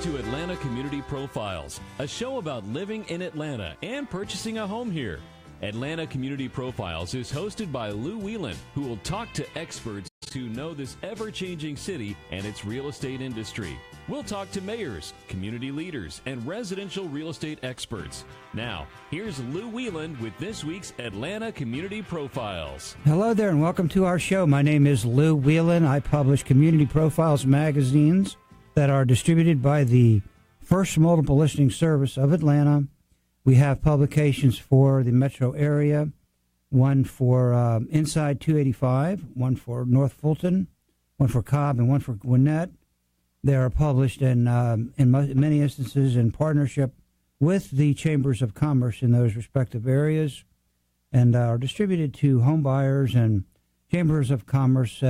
to Atlanta Community Profiles, a show about living in Atlanta and purchasing a home here. Atlanta Community Profiles is hosted by Lou Whelan, who will talk to experts who know this ever-changing city and its real estate industry. We'll talk to mayors, community leaders, and residential real estate experts. Now, here's Lou Whelan with this week's Atlanta Community Profiles. Hello there and welcome to our show. My name is Lou Whelan. I publish Community Profiles magazines that are distributed by the First Multiple Listing Service of Atlanta. We have publications for the metro area, one for inside 285, one for North Fulton, one for Cobb, and one for Gwinnett. They are published in many instances in partnership with the Chambers of Commerce in those respective areas, and are distributed to home buyers and Chambers of Commerce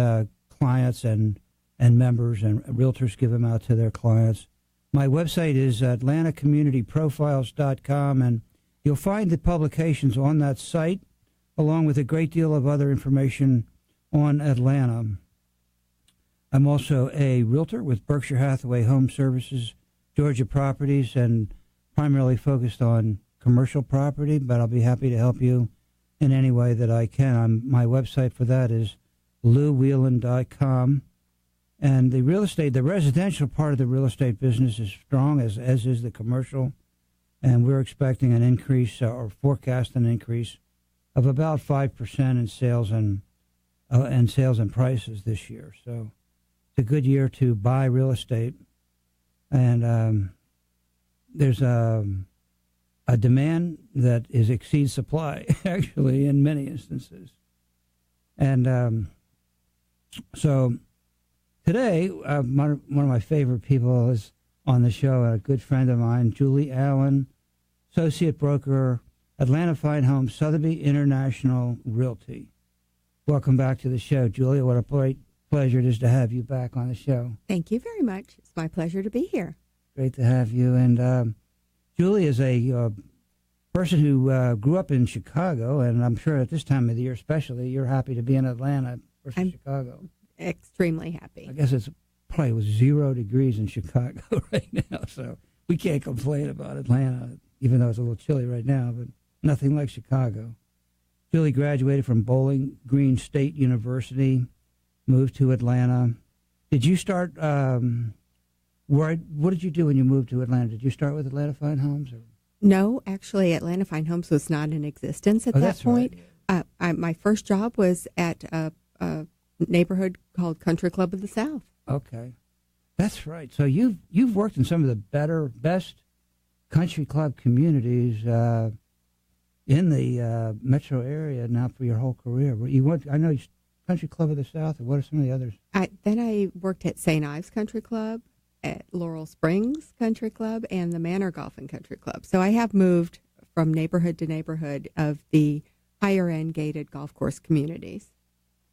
clients and members, and realtors give them out to their clients. My website is atlantacommunityprofiles.com, and you'll find the publications on that site, along with a great deal of other information on Atlanta. I'm also a realtor with Berkshire Hathaway Home Services, Georgia Properties, and primarily focused on commercial property, but I'll be happy to help you in any way that I can. My website for that is louwhelan.com. And the residential part of the real estate business is strong, as is the commercial. And we're expecting an increase, or forecast an increase, of about 5% in sales and prices this year. So it's a good year to buy real estate. And there's a demand that exceeds supply, actually, in many instances. And so today, one of my favorite people is on the show, a good friend of mine, Julie Allan, associate broker, Atlanta Fine Homes, Sotheby International Realty. Welcome back to the show, Julia. What a great pleasure it is to have you back on the show. Thank you very much. It's my pleasure to be here. Great to have you. And Julie is a person who grew up in Chicago, and I'm sure at this time of the year especially, you're happy to be in Atlanta versus Chicago. Extremely happy. I guess it's probably was 0 degrees in Chicago right now, so we can't complain about Atlanta, even though it's a little chilly right now, but nothing like Chicago. Julie graduated from Bowling Green State University, moved to Atlanta. Did you start, what did you do when you moved to Atlanta? Did you start with Atlanta Fine Homes? Or? No, actually, Atlanta Fine Homes was not in existence at that point. Right. My first job was at a neighborhood called Country Club of the South. Okay, that's right. So you've worked in some of the best country club communities in the metro area now for your whole career. I know Country Club of the South. Or what are some of the others? Then I worked at St. Ives Country Club, at Laurel Springs Country Club, and the Manor Golf and Country Club. So I have moved from neighborhood to neighborhood of the higher end gated golf course communities.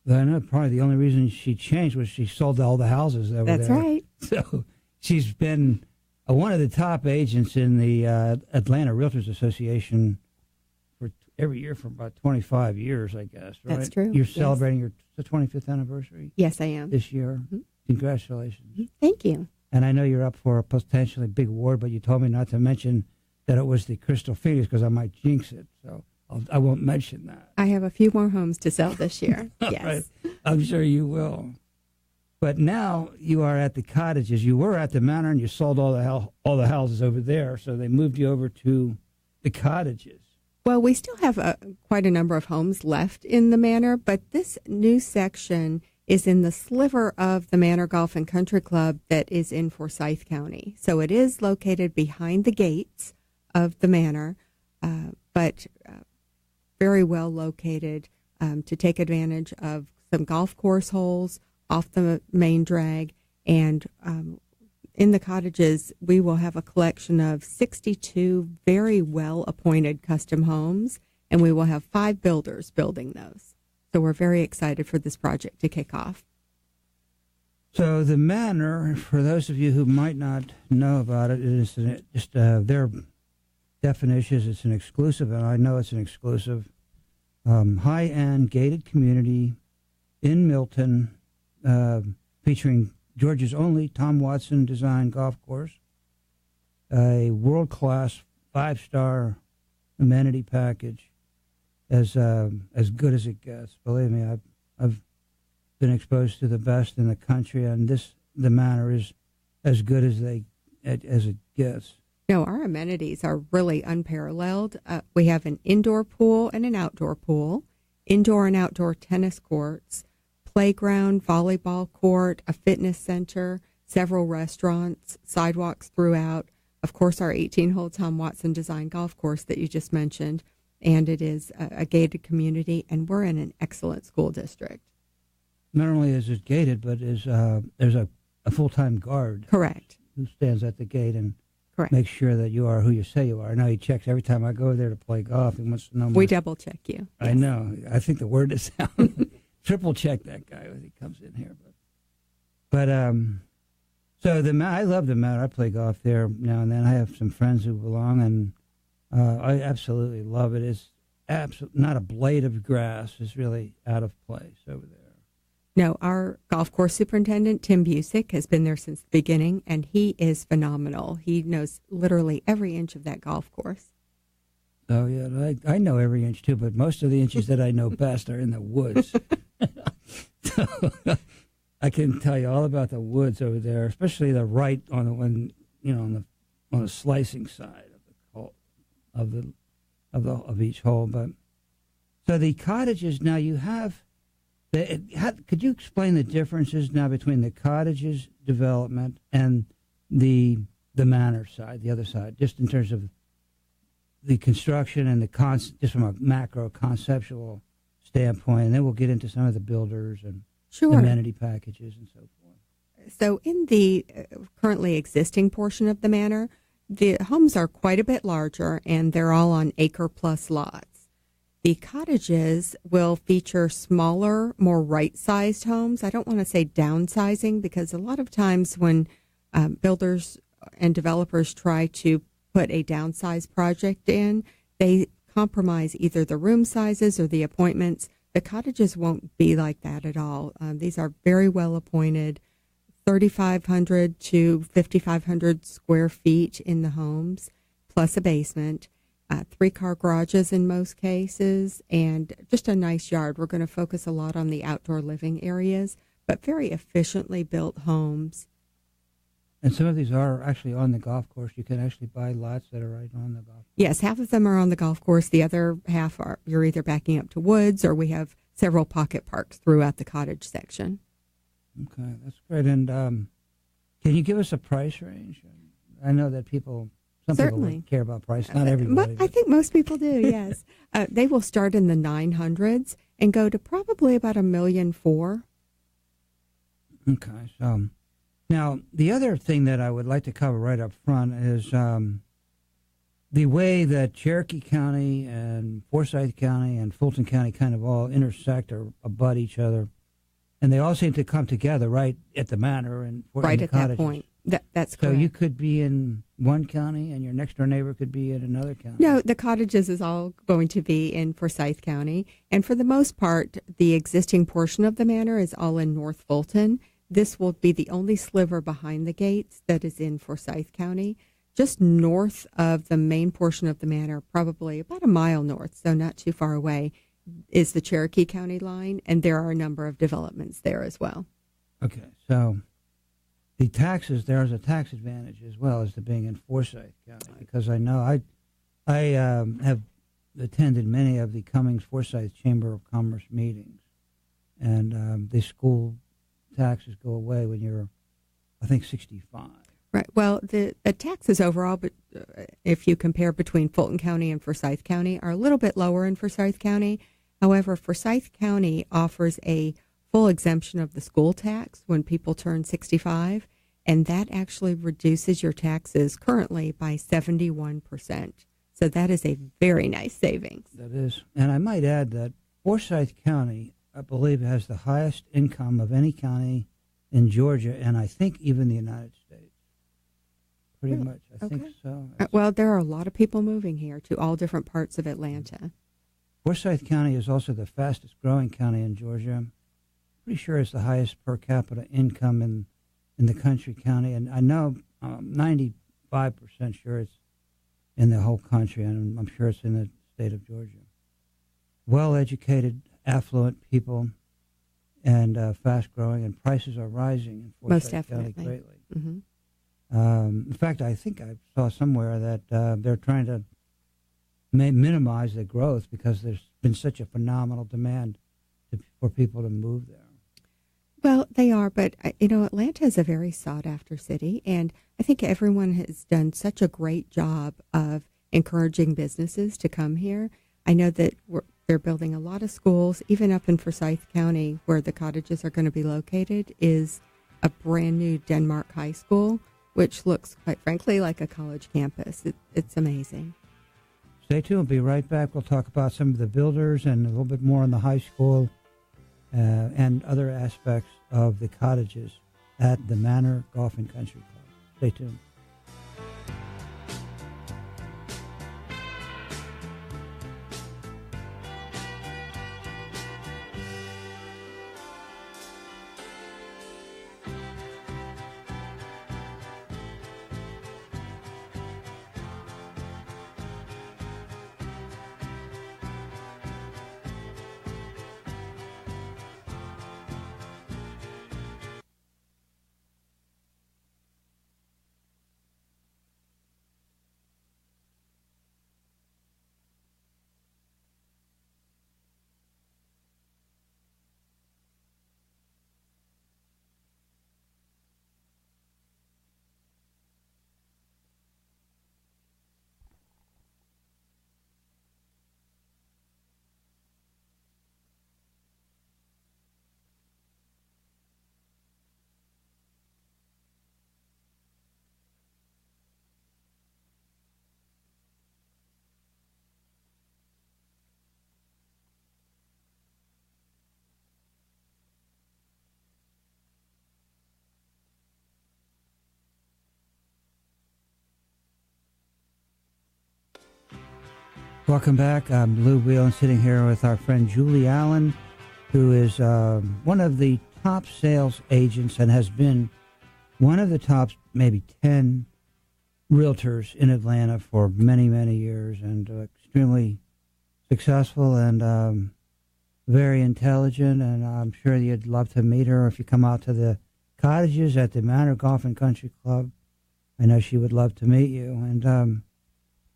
I know probably the only reason she changed was she sold all the houses over there. That's right. So she's been one of the top agents in the Atlanta Realtors Association for every year for about 25 years, I guess. Right? That's true. You're celebrating the 25th anniversary? Yes, I am. This year. Mm-hmm. Congratulations. Mm-hmm. Thank you. And I know you're up for a potentially big award, but you told me not to mention that it was the Crystal Phoenix because I might jinx it. So I won't mention that. I have a few more homes to sell this year. Yes. Right. I'm sure you will. But now you are at the Cottages. You were at the Manor, and you sold all the houses over there, so they moved you over to the Cottages. Well, we still have quite a number of homes left in the Manor, but this new section is in the sliver of the Manor Golf and Country Club that is in Forsyth County. So it is located behind the gates of the Manor, but very well located to take advantage of some golf course holes off the main drag. And in the Cottages, we will have a collection of 62 very well-appointed custom homes, and we will have 5 builders building those. So we're very excited for this project to kick off. So the Manor, for those of you who might not know about it, is just their definition is it's an exclusive, and I know it's an exclusive, high-end gated community in Milton, featuring Georgia's only Tom Watson designed golf course, a world-class 5-star amenity package, as good as it gets. Believe me, I've been exposed to the best in the country, and the Manor is as good as it gets. No, our amenities are really unparalleled. We have an indoor pool and an outdoor pool, indoor and outdoor tennis courts, playground, volleyball court, a fitness center, several restaurants, sidewalks throughout. Of course, our 18-hole Tom Watson design golf course that you just mentioned, and it is a gated community, and we're in an excellent school district. Not only is it gated, but there's a full-time guard. Correct. Who stands at the gate and Correct. makes sure that you are who you say you are. I know he checks every time I go there to play golf. He wants to know. We double check you. I Yes. know. I think the word is sound. Triple check that guy when he comes in here. But so I love the Manor. I play golf there now and then. I have some friends who belong, and I absolutely love it. It's not a blade of grass is really out of place over there. No, our golf course superintendent, Tim Busick, has been there since the beginning, and he is phenomenal. He knows literally every inch of that golf course. Oh, yeah, I know every inch, too, but most of the inches that I know best are in the woods. So, I can tell you all about the woods over there, especially the right on the one, on the slicing side of the hole, of each hole. But so the cottages now you have. Could you explain the differences now between the cottages development and the Manor side, the other side, just in terms of the construction and just from a macro conceptual standpoint, and then we'll get into some of the builders and Sure. the amenity packages and so forth. So in the currently existing portion of the Manor, the homes are quite a bit larger, and they're all on acre-plus lots. The cottages will feature smaller, more right-sized homes. I don't want to say downsizing, because a lot of times when builders and developers try to put a downsized project in, they compromise either the room sizes or the appointments. The cottages won't be like that at all. These are very well appointed, 3,500 to 5,500 square feet in the homes, plus a basement. 3-car garages in most cases, and just a nice yard. We're going to focus a lot on the outdoor living areas, but very efficiently built homes. And some of these are actually on the golf course. You can actually buy lots that are right on the golf course. Yes, half of them are on the golf course. The other half you're either backing up to woods, or we have several pocket parks throughout the cottage section. Okay, that's great. And can you give us a price range? I know that some Certainly. people care about price. Not everybody. But I think most people do, yes. They will start in the 900s and go to probably about $1.4 million. Okay. So now the other thing that I would like to cover right up front is the way that Cherokee County and Forsyth County and Fulton County kind of all intersect or abut each other. And they all seem to come together right at the Manor and right the at cottages. that point. That's So correct. you could be in one county and your next door neighbor could be in another county. No, the cottages is all going to be in Forsyth County. And for the most part, the existing portion of the Manor is all in North Fulton. This will be the only sliver behind the gates that is in Forsyth County. Just north of the main portion of the Manor, probably about a mile north, so not too far away, is the Cherokee County line. And there are a number of developments there as well. Okay, so the taxes, there is a tax advantage as well as to being in Forsyth County, because I know I have attended many of the Cummings Forsyth Chamber of Commerce meetings, and the school taxes go away when you're, I think, 65. Right. Well, the taxes overall, but if you compare between Fulton County and Forsyth County, are a little bit lower in Forsyth County. However, Forsyth County offers a full exemption of the school tax when people turn 65, and that actually reduces your taxes currently by 71%. So that is a very nice savings. That is. And I might add that Forsyth County, I believe, has the highest income of any county in Georgia, and I think even the United States. Pretty much. I think so. Well, there are a lot of people moving here to all different parts of Atlanta. Forsyth County is also the fastest growing county in Georgia. Pretty sure it's the highest per capita income in the country county, and I know 90 95% sure it's in the whole country, and I'm sure it's in the state of Georgia. Well-educated, affluent people, and fast-growing, and prices are rising in Forsyth County greatly. Mm-hmm. In fact, I think I saw somewhere that they're trying to minimize the growth because there's been such a phenomenal demand for people to move there. Well, they are, but, Atlanta is a very sought-after city, and I think everyone has done such a great job of encouraging businesses to come here. I know that they're building a lot of schools, even up in Forsyth County, where the cottages are going to be located, is a brand-new Denmark high school, which looks, quite frankly, like a college campus. It's amazing. Stay tuned. We'll be right back. We'll talk about some of the builders and a little bit more on the high school and other aspects of the cottages at the Manor Golf and Country Club. Stay tuned. Welcome back. I'm Lou Whelan, sitting here with our friend Julie Allan, who is one of the top sales agents and has been one of the top maybe 10 realtors in Atlanta for many, many years, and extremely successful and very intelligent, and I'm sure you'd love to meet her if you come out to the cottages at the Manor Golf and Country Club. I know she would love to meet you. And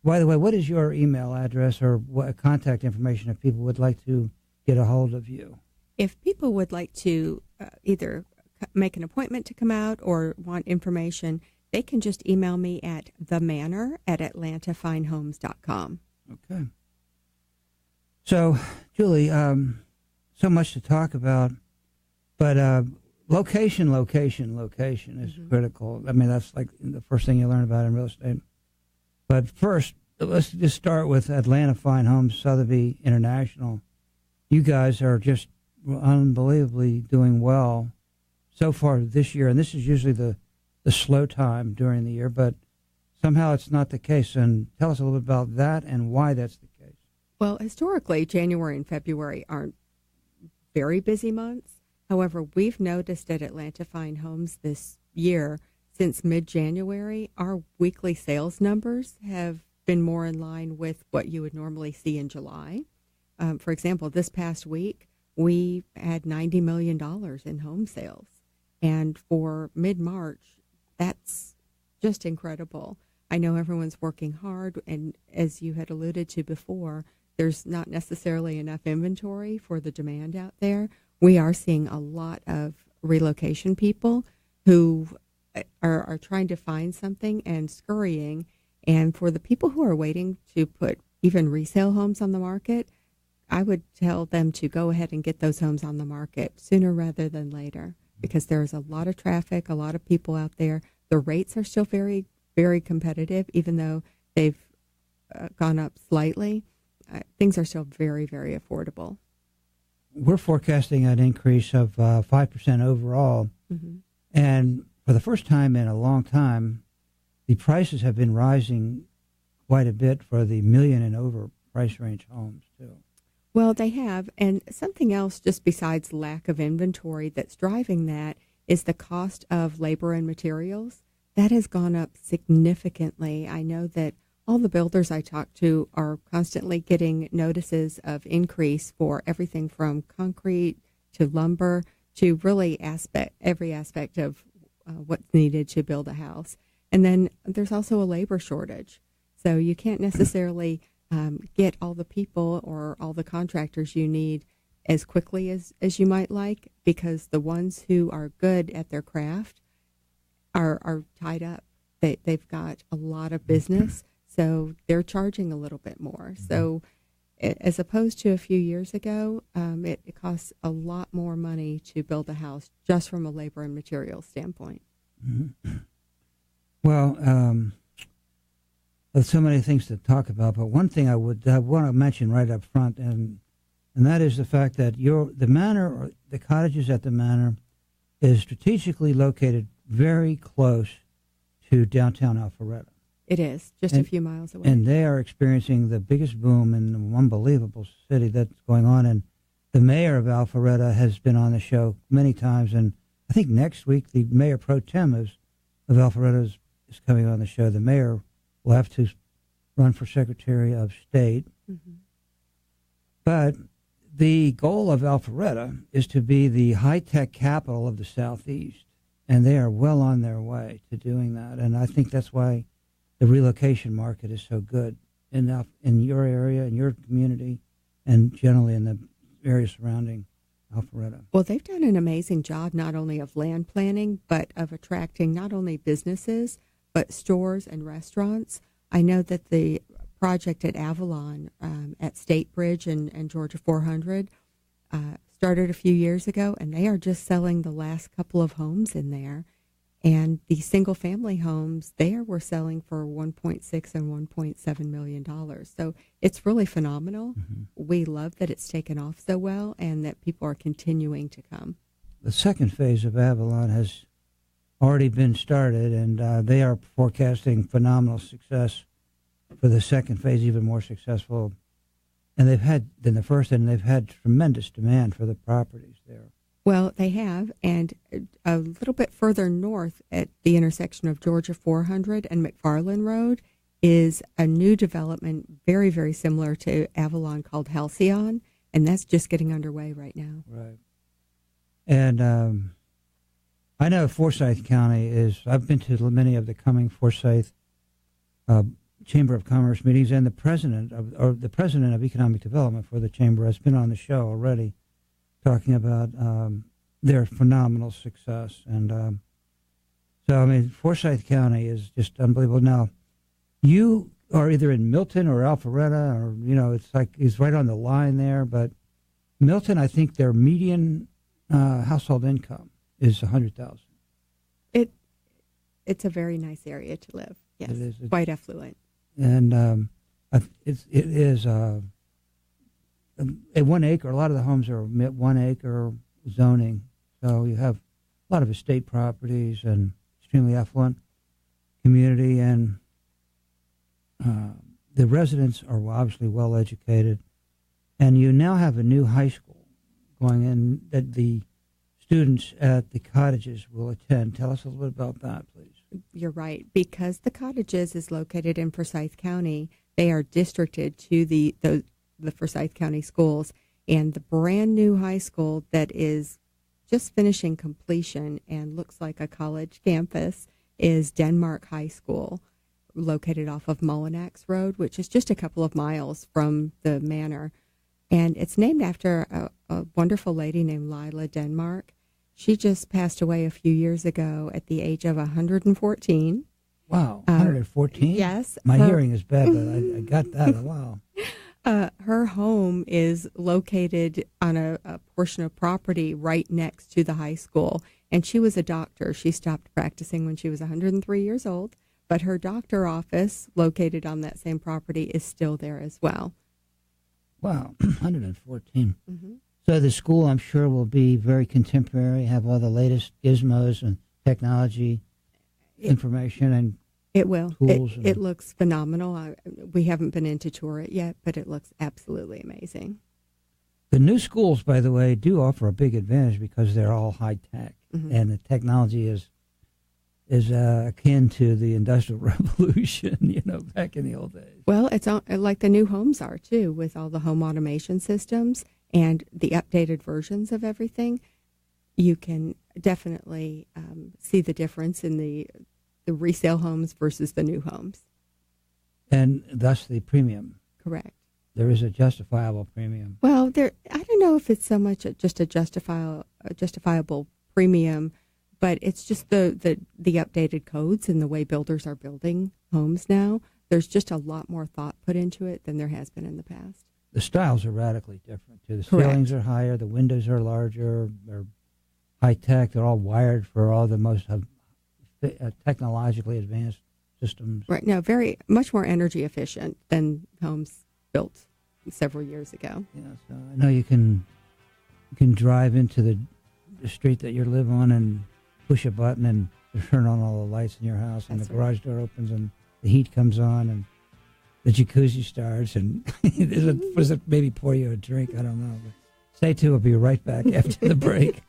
by the way, what is your email address or what contact information if people would like to get a hold of you? If people would like to either make an appointment to come out or want information, they can just email me at themanor@atlantafinehomes.com. Okay. So, Julie, so much to talk about, but location is critical. I mean, that's like the first thing you learn about in real estate. But first, let's just start with Atlanta Fine Homes, Sotheby International. You guys are just unbelievably doing well so far this year, and this is usually the slow time during the year, but somehow it's not the case. And tell us a little bit about that and why that's the case. Well, historically, January and February aren't very busy months. However, we've noticed at Atlanta Fine Homes this year, since mid-January, our weekly sales numbers have been more in line with what you would normally see in July. For example, this past week, we had $90 million in home sales. And for mid-March, that's just incredible. I know everyone's working hard, and as you had alluded to before, there's not necessarily enough inventory for the demand out there. We are seeing a lot of relocation people who are trying to find something and scurrying. And for the people who are waiting to put even resale homes on the market, I would tell them to go ahead and get those homes on the market sooner rather than later, because there's a lot of traffic, a lot of people out there. The rates are still very, very competitive, even though they've gone up slightly. Things are still very, very affordable. We're forecasting an increase of 5% overall. Mm-hmm. And for the first time in a long time, the prices have been rising quite a bit for the million and over price range homes, too. Well, they have. And something else, just besides lack of inventory that's driving that, is the cost of labor and materials. that has gone up significantly. I know that all the builders I talk to are constantly getting notices of increase for everything from concrete to lumber to really every aspect of what's needed to build a house. And then there's also a labor shortage. So you can't necessarily get all the people or all the contractors you need as quickly as you might like, because the ones who are good at their craft are tied up. They've got a lot of business, so they're charging a little bit more. So as opposed to a few years ago, it costs a lot more money to build a house just from a labor and material standpoint. Mm-hmm. Well, there's so many things to talk about, but one thing I want to mention right up front, and that is the fact that the Manor, or the cottages at the Manor, is strategically located very close to downtown Alpharetta. It is, just a few miles away. And they are experiencing the biggest boom in the unbelievable city that's going on. And the mayor of Alpharetta has been on the show many times. And I think next week the mayor pro tem of Alpharetta is coming on the show. The mayor will have to run for Secretary of State. Mm-hmm. But the goal of Alpharetta is to be the high-tech capital of the Southeast. And they are well on their way to doing that. And I think that's why the relocation market is so good in your area, in your community, and generally in the area surrounding Alpharetta. Well, they've done an amazing job not only of land planning, but of attracting not only businesses, but stores and restaurants. I know that the project at Avalon at State Bridge and Georgia 400 started a few years ago, and they are just selling the last couple of homes in there. And the single-family homes there were selling for $1.6 and $1.7 million. So it's really phenomenal. Mm-hmm. We love that it's taken off so well and that people are continuing to come. The second phase of Avalon has already been started, and they are forecasting phenomenal success for the second phase, even more successful. And they've had than the first, and they've had tremendous demand for the properties there. Well, they have, and a little bit further north at the intersection of Georgia 400 and McFarland Road is a new development very, very similar to Avalon called Halcyon, and that's just getting underway right now. Right. And I know Forsyth County I've been to many of the coming Forsyth Chamber of Commerce meetings, and the president of Economic Development for the Chamber has been on the show already, talking about their phenomenal success. And so, I mean, Forsyth County is just unbelievable. Now, you are either in Milton or Alpharetta, or, it's right on the line there. But Milton, I think their median household income is $100,000. It's a very nice area to live. Yes, it is. Quite affluent. And it is a 1 acre. A lot of the homes are 1 acre zoning, so you have a lot of estate properties and extremely affluent community, and the residents are obviously well educated. And you now have a new high school going in that the students at the Cottages will attend. Tell us a little bit about that, please. You're right. Because the Cottages is located in Forsyth County, they are districted to the Forsyth County schools, and the brand new high school that is just finishing completion and looks like a college campus is Denmark High School, located off of Mullinax Road, which is just a couple of miles from the Manor. And it's named after a wonderful lady named Lila Denmark. She just passed away a few years ago at the age of 114. Wow, 114? Yes. My hearing is bad, but I got that. Wow. Her home is located on a portion of property right next to the high school. And she was a doctor. She stopped practicing when she was 103 years old. But her doctor office, located on that same property, is still there as well. Wow, 114. Mm-hmm. So the school, I'm sure, will be very contemporary, have all the latest gizmos and technology information and it will. Tools. It looks phenomenal. We haven't been in to tour it yet, but it looks absolutely amazing. The new schools, by the way, do offer a big advantage because they're all high tech, mm-hmm. and the technology is is akin to the Industrial Revolution, back in the old days. Well, it's like the new homes are, too, with all the home automation systems and the updated versions of everything. You can definitely see the difference in the resale homes versus the new homes. And thus the premium. Correct. There is a justifiable premium. Well, I don't know if it's so much just a justifiable premium, but it's just the updated codes and the way builders are building homes now. There's just a lot more thought put into it than there has been in the past. The styles are radically different, too. The Correct. ceilings are higher, the windows are larger, they're high-tech, they're all wired for all the most technologically advanced systems. Right. No, much more energy efficient than homes built several years ago. Yeah, so I know you can drive into the street that you live on and push a button and turn on all the lights in your house, and the garage door opens and the heat comes on and the jacuzzi starts, and does it maybe pour you a drink? I don't know. But stay tuned. We'll be right back after the break.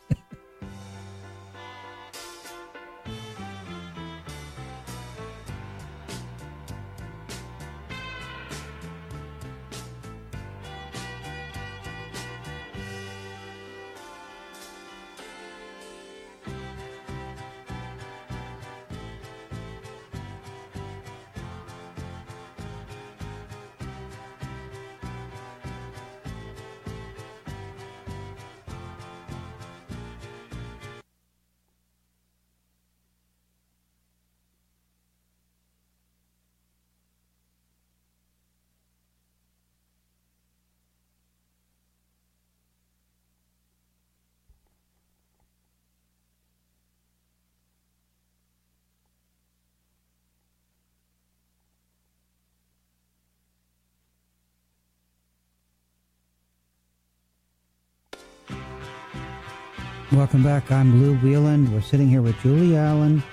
Welcome back. I'm Lou Whelan. We're sitting here with Julie Allan,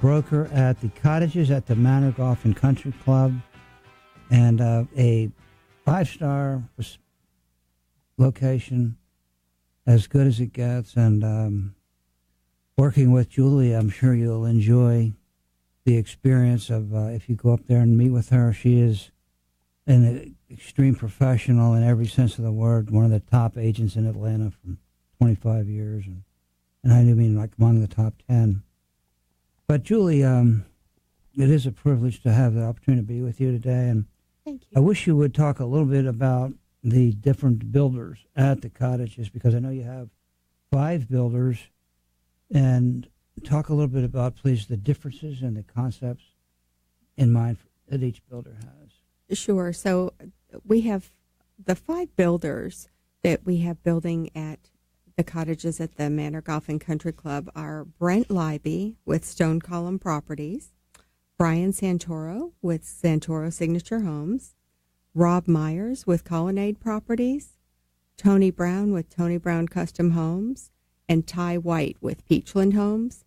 broker at the Cottages at the Manor Golf and Country Club, and a 5-star location, as good as it gets. And working with Julie, I'm sure you'll enjoy the experience of if you go up there and meet with her. She is an extreme professional in every sense of the word, one of the top agents in Atlanta from 25 years, and I do mean like among the top 10. But Julie, it is a privilege to have the opportunity to be with you today, and thank you. I wish you would talk a little bit about the different builders at the Cottages, because I know you have 5 builders, and talk a little bit about, please, the differences and the concepts in mind that each builder has. Sure. So we have the 5 builders that we have building at the Cottages at the Manor Golf and Country Club are Brent Leiby with Stone Column Properties, Brian Santoro with Santoro Signature Homes, Rob Myers with Colonnade Properties, Tony Brown with Tony Brown Custom Homes, and Ty White with Peachland Homes.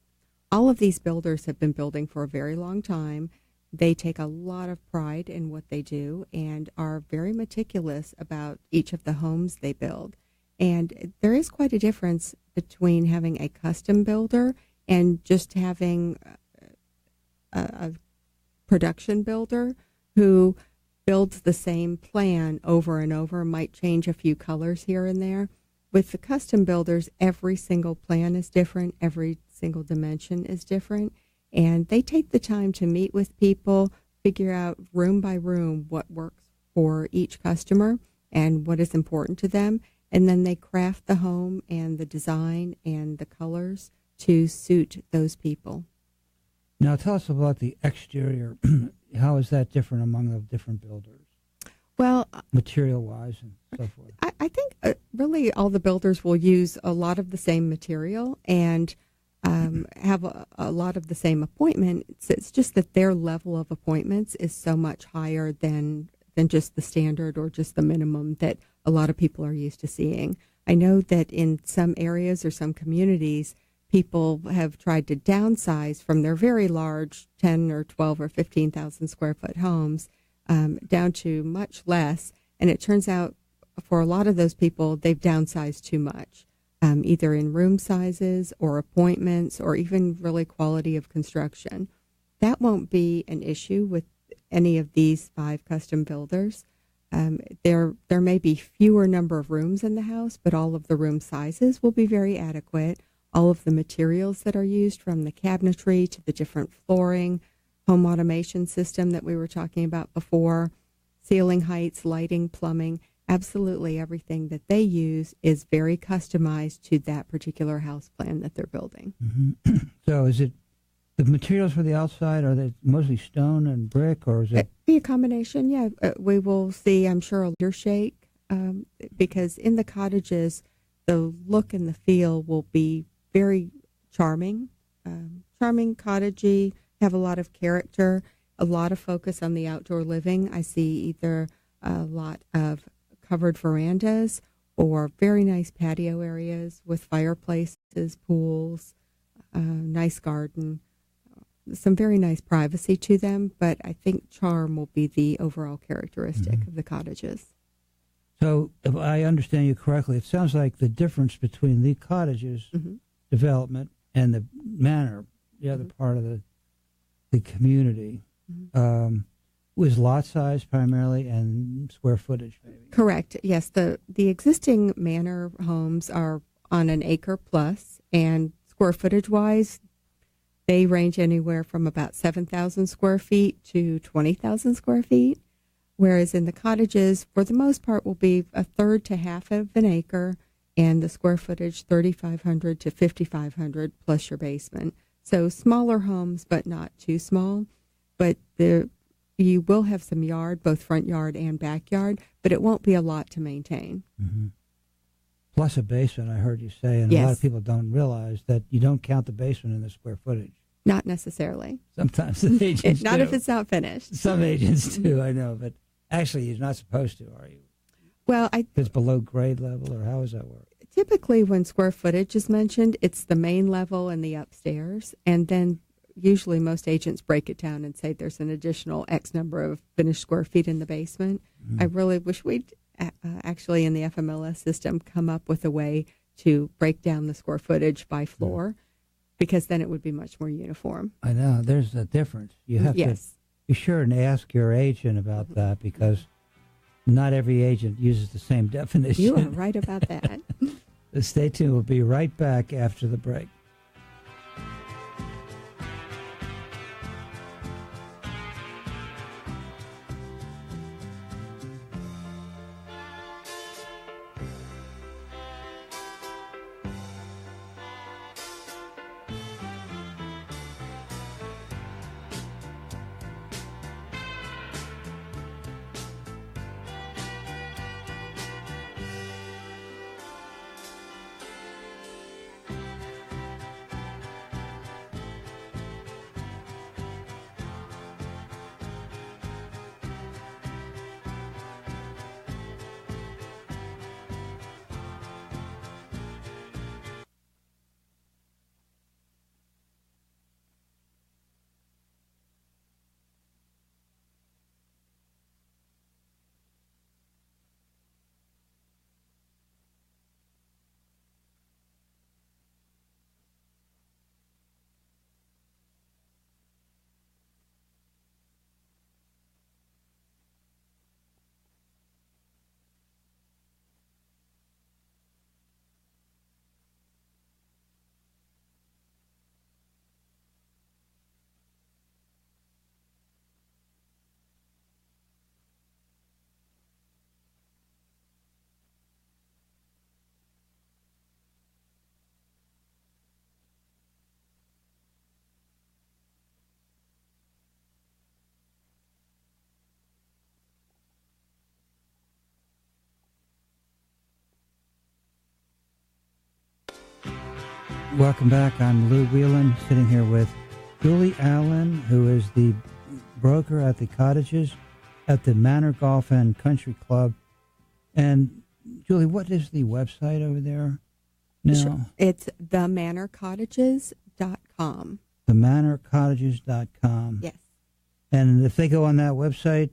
All of these builders have been building for a very long time. They take a lot of pride in what they do and are very meticulous about each of the homes they build. And there is quite a difference between having a custom builder and just having a production builder who builds the same plan over and over, might change a few colors here and there. With the custom builders, every single plan is different, every single dimension is different, and they take the time to meet with people, figure out room by room what works for each customer and what is important to them. And then they craft the home and the design and the colors to suit those people. Now, tell us about the exterior. How is that different among the different builders? Well, material-wise and so forth. I think really all the builders will use a lot of the same material and have a lot of the same appointments. It's just that their level of appointments is so much higher than just the standard or just the minimum that a lot of people are used to seeing. I know that in some areas or some communities, people have tried to downsize from their very large 10 or 12 or 15,000 square foot homes down to much less. And it turns out for a lot of those people, they've downsized too much. either in room sizes or appointments or even really quality of construction. That won't be an issue with any of these 5 custom builders. There may be fewer number of rooms in the house, but all of the room sizes will be very adequate. All of the materials that are used, from the cabinetry to the different flooring, home automation system that we were talking about before, ceiling heights, lighting, plumbing, absolutely everything that they use is very customized to that particular house plan that they're building. Mm-hmm. So is it the materials for the outside, are they mostly stone and brick, or is it? It'd be a combination, yeah. We will see, I'm sure, a lighter shake, because in the cottages, the look and the feel will be very charming, cottagey, have a lot of character, a lot of focus on the outdoor living. I see either a lot of covered verandas or very nice patio areas with fireplaces, pools, nice garden, some very nice privacy to them, but I think charm will be the overall characteristic of the cottages. So if I understand you correctly, it sounds like the difference between the cottages development and the manor, the other part of the community, was lot size primarily and square footage, maybe. Correct. Yes, the existing manor homes are on an acre plus, and square footage wise, they range anywhere from about 7,000 square feet to 20,000 square feet, whereas in the cottages, for the most part, will be a third to half of an acre, and the square footage 3,500 to 5,500 plus your basement. So smaller homes, but not too small. But you will have some yard, both front yard and backyard, but it won't be a lot to maintain. Mm-hmm. Plus a basement, I heard you say, and a lot of people don't realize that you don't count the basement in the square footage. Not necessarily. Sometimes the agents Not do. if it's not finished. Some agents do, I know, but actually you're not supposed to, are you? Well, it's below grade level, or how does that work? Typically, when square footage is mentioned, it's the main level and the upstairs, and then usually most agents break it down and say there's an additional X number of finished square feet in the basement. I really wish we'd actually in the FMLS system come up with a way to break down the square footage by floor, because then it would be much more uniform. I know. There's a difference. You have to be sure and ask your agent about that, because not every agent uses the same definition. You are right about that. Stay tuned. We'll be right back after the break. Welcome back. I'm Lou Whelan, sitting here with Julie Allan, who is the broker at the Cottages at the Manor Golf and Country Club. And Julie, what is the website over there now? Sure. It's themanorcottages.com. Themanorcottages.com. Yes. And if they go on that website,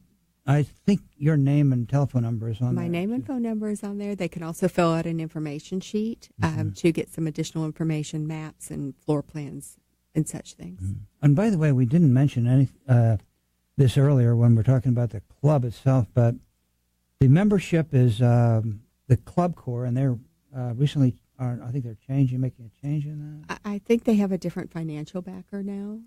I think your name and telephone number is on there. My name and phone number is on there. They can also fill out an information sheet to get some additional information, maps and floor plans and such things. Mm-hmm. And by the way, we didn't mention this earlier when we're talking about the club itself, but the membership is the club core, and they're recently, I think they're making a change in that. I think they have a different financial backer now.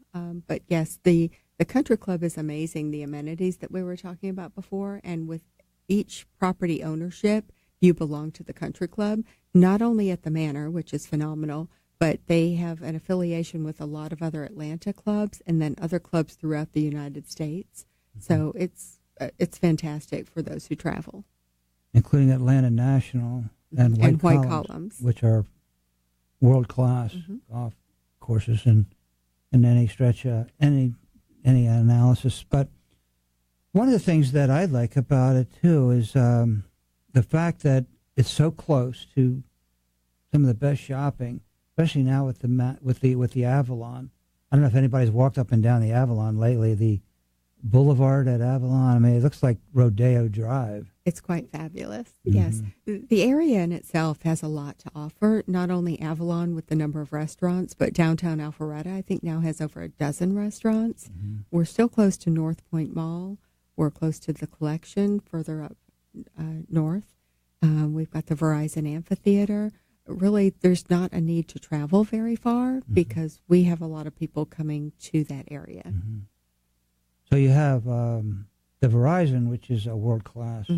But yes, the country club is amazing. The amenities that we were talking about before, and with each property ownership, you belong to the country club, not only at the Manor, which is phenomenal, but they have an affiliation with a lot of other Atlanta clubs and then other clubs throughout the United States. Mm-hmm. So it's fantastic for those who travel. Including Atlanta National and White Columns, which are world-class golf courses in any stretch, any analysis. But one of the things that I like about it, too, is the fact that it's so close to some of the best shopping, especially now with the Avalon. I don't know if anybody's walked up and down the Avalon lately, the boulevard at Avalon. I mean, it looks like Rodeo Drive. It's quite fabulous. Mm-hmm. Yes. The area in itself has a lot to offer, not only Avalon with the number of restaurants, but downtown Alpharetta, I think, now has over a dozen restaurants. Mm-hmm. We're still close to North Point Mall. We're close to the Collection further up north. We've got the Verizon Amphitheater. Really, there's not a need to travel very far because we have a lot of people coming to that area. Mm-hmm. So you have the Verizon, which is a world-class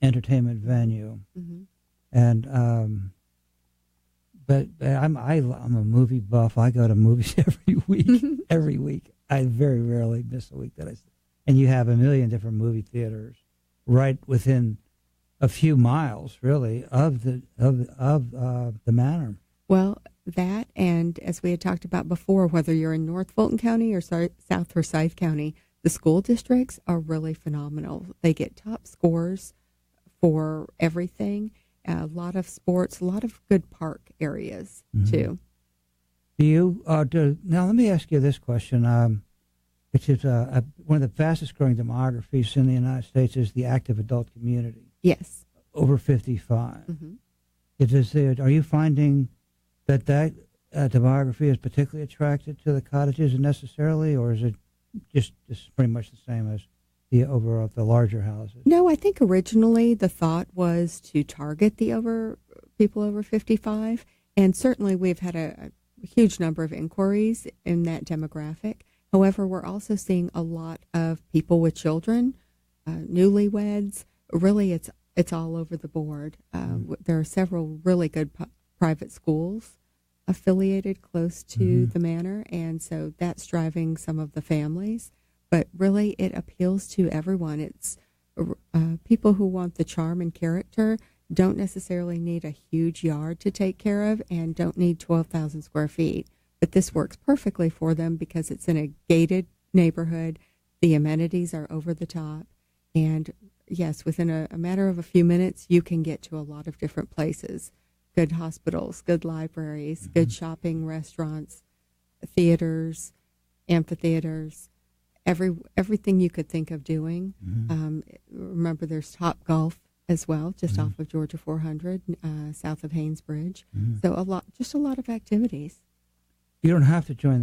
entertainment venue, and but I'm a movie buff. I go to movies every week. Every week, I very rarely miss a week and you have a million different movie theaters right within a few miles, really, of the Manor. Well, that, and as we had talked about before, whether you're in North Fulton County or South Forsyth County, the school districts are really phenomenal. They get top scores for everything, a lot of sports, a lot of good park areas, too. Do you, now let me ask you this question, which is one of the fastest growing demographies in the United States is the active adult community. Yes. Over 55. Are you finding that demography is particularly attracted to the cottages necessarily, or is it just pretty much the same as the larger houses? No, I think originally the thought was to target the people over 55, and certainly we've had a huge number of inquiries in that demographic. However, we're also seeing a lot of people with children, newlyweds. Really, it's all over the board. There are several really good private schools affiliated close to the Manor, and so that's driving some of the families. But really, it appeals to everyone. It's people who want the charm and character, don't necessarily need a huge yard to take care of, and don't need 12,000 square feet. But this works perfectly for them because it's in a gated neighborhood. The amenities are over the top, and yes, within a matter of a few minutes, you can get to a lot of different places. Good hospitals, good libraries, good shopping, restaurants, theaters, amphitheaters, everything you could think of doing. Remember, there's Top Golf as well, just off of Georgia 400, south of Haynes Bridge. So a lot of activities. You don't have to join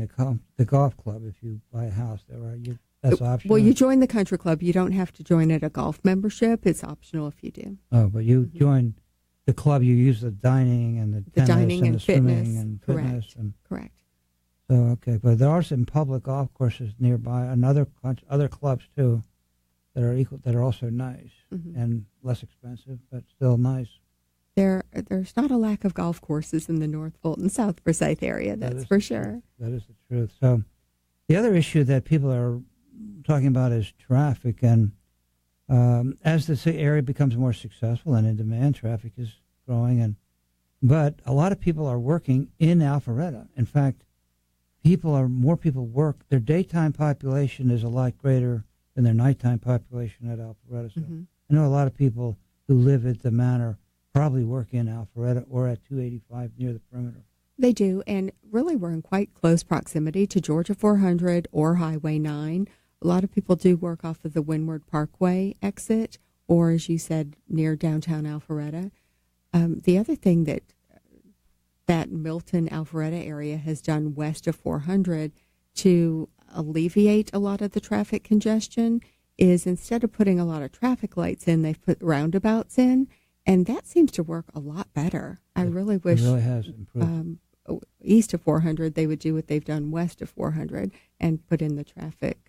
the golf club if you buy a house, though, right? That's optional. Well, you join the country club. You don't have to join at a golf membership. It's optional if you do. Oh, but you join the club. You use the dining and the tennis dining and the fitness. Swimming and Correct. Fitness. Correct. So, okay. But there are some public golf courses nearby and other clubs, too, that are also nice and less expensive, but still nice. There's not a lack of golf courses in the North Fulton, South Forsyth area, that's for sure. That is the truth. So the other issue that people are talking about is traffic, and as the area becomes more successful and in demand, traffic is growing, but a lot of people are working in Alpharetta. In fact, more people work. Their daytime population is a lot greater than their nighttime population at Alpharetta. So I know a lot of people who live at the Manor probably work in Alpharetta or at 285 near the perimeter. They do, and really we're in quite close proximity to Georgia 400 or Highway 9. a lot of people do work off of the Windward Parkway exit, or as you said, near downtown Alpharetta. The other thing that Milton Alpharetta area has done west of 400 to alleviate a lot of the traffic congestion is instead of putting a lot of traffic lights in, they've put roundabouts in, and that seems to work a lot better. I really wish it really has improved. East of 400 they would do what they've done west of 400 and put in the traffic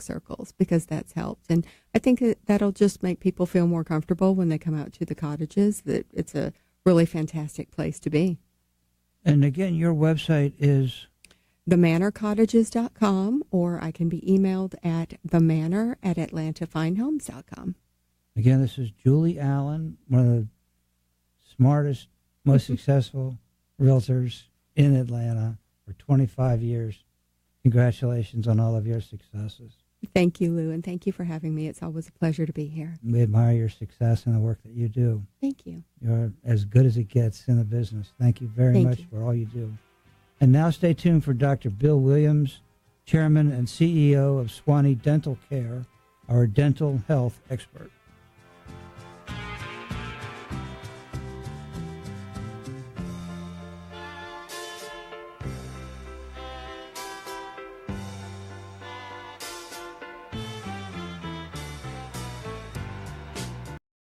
circles, because that's helped. And I think that'll just make people feel more comfortable when they come out to the cottages, that it's a really fantastic place to be. And again, your website is themanorcottages.com, or I can be emailed at themanor@atlantafinehomes.com. Again, this is Julie Allan, one of the smartest, most successful realtors in Atlanta for 25 years. Congratulations on all of your successes. Thank you, Lou, and thank you for having me. It's always a pleasure to be here. We admire your success and the work that you do. Thank you. You're as good as it gets in the business. Thank you very much for all you do. And now stay tuned for Dr. Bill Williams, Chairman and CEO of Swanee Dental Care, our dental health expert.